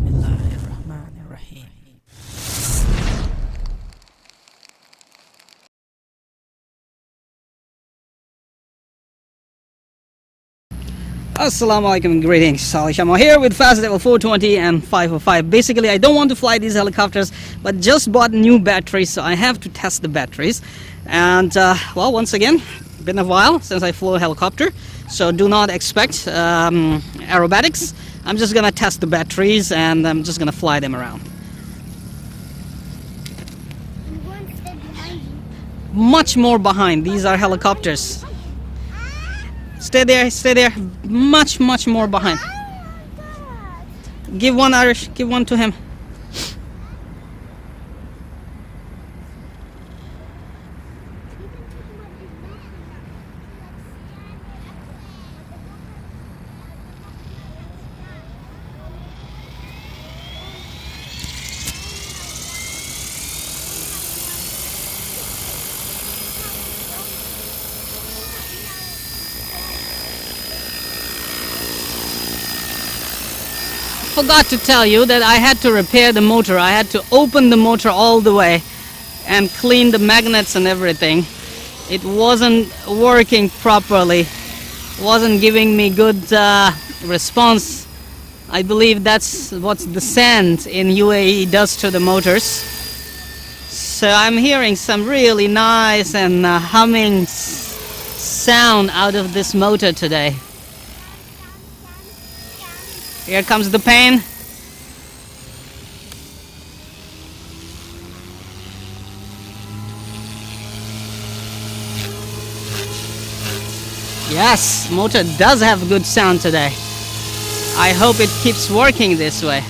Bismillahirrahmanirrahim. Assalamu alaikum, greetings. Salih Shamo here with FastDevil 420 and 505. Basically, I don't want to fly these helicopters, but just bought new batteries, so I have to test the batteries. And well, once again, been a while since I flew a helicopter, so do not expect aerobatics. I'm just gonna test the batteries and I'm just gonna fly them around. Much more behind. These are helicopters. Stay there, stay there. Much more behind. Give one, Irish. Give one to him. Forgot to tell you that I had to repair the motor. I had to open the motor all the way and clean the magnets and everything. It wasn't working properly, wasn't giving me good response. I believe that's what the sand in UAE does to the motors. So I'm hearing some really nice and humming sound out of this motor today. Here comes the pain. Yes, motor does have good sound today. I hope it keeps working this way.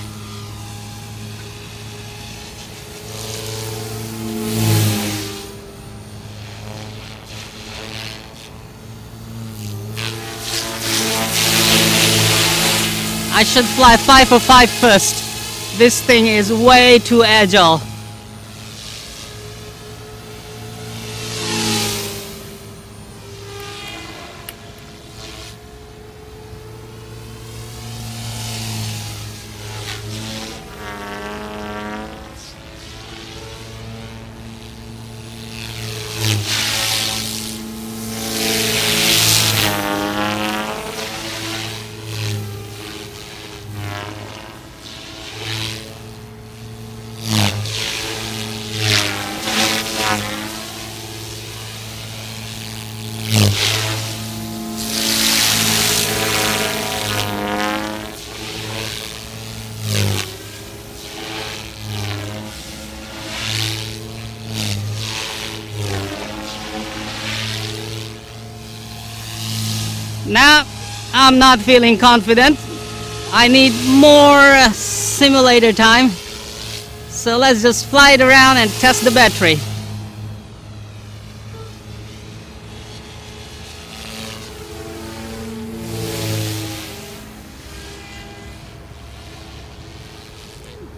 I should fly 505 first. This thing is way too agile. Now, I'm not feeling confident. I need more simulator time. So let's just fly it around and test the battery.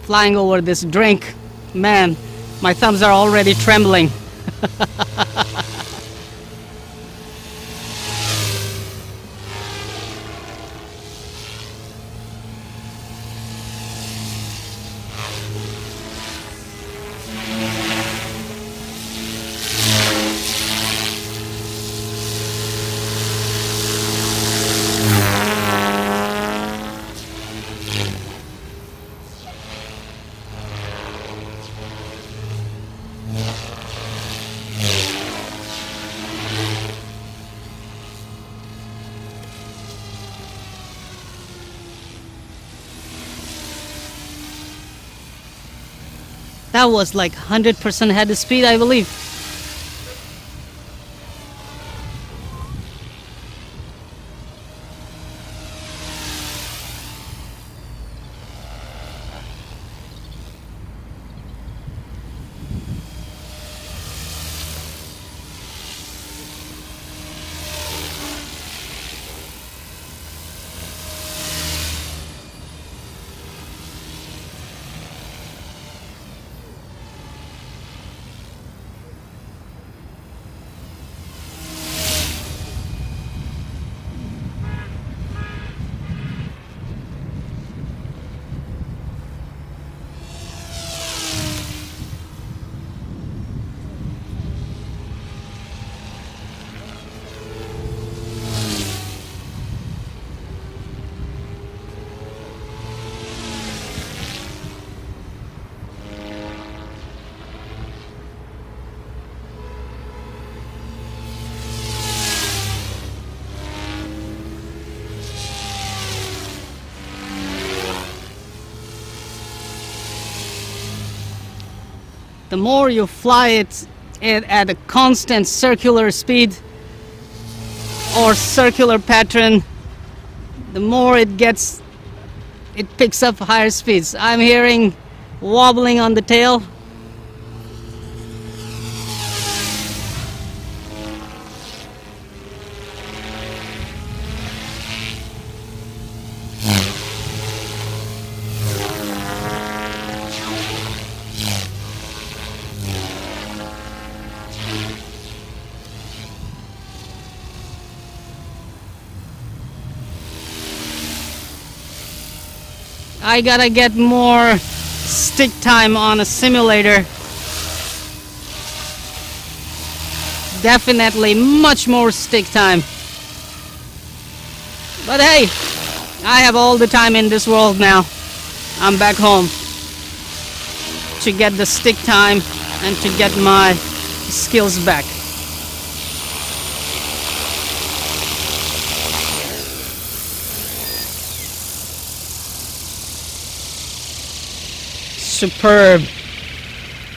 Flying over this drink, man, my thumbs are already trembling. That was like 100% head speed, I believe. The more you fly it at a constant circular speed or circular pattern, the more it picks up higher speeds. I'm hearing wobbling on the tail. I gotta get more stick time on a simulator. Definitely much more stick time. But hey, I have all the time in this world now. I'm back home to get the stick time and to get my skills back. Superb.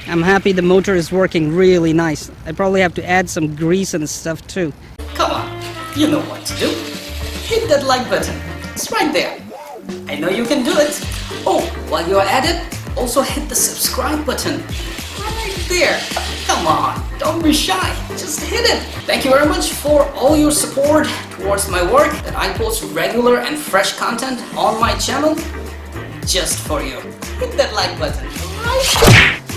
I'm happy the motor is working really nice. I probably have to add some grease and stuff too. Come on, you know what to do. Hit that like button. It's right there. I know you can do it. Oh, while you're at it, also hit the subscribe button. Right there. Come on, don't be shy. Just hit it. Thank you very much for all your support towards my work, that I post regular and fresh content on my channel just for you. Hit that like button right there.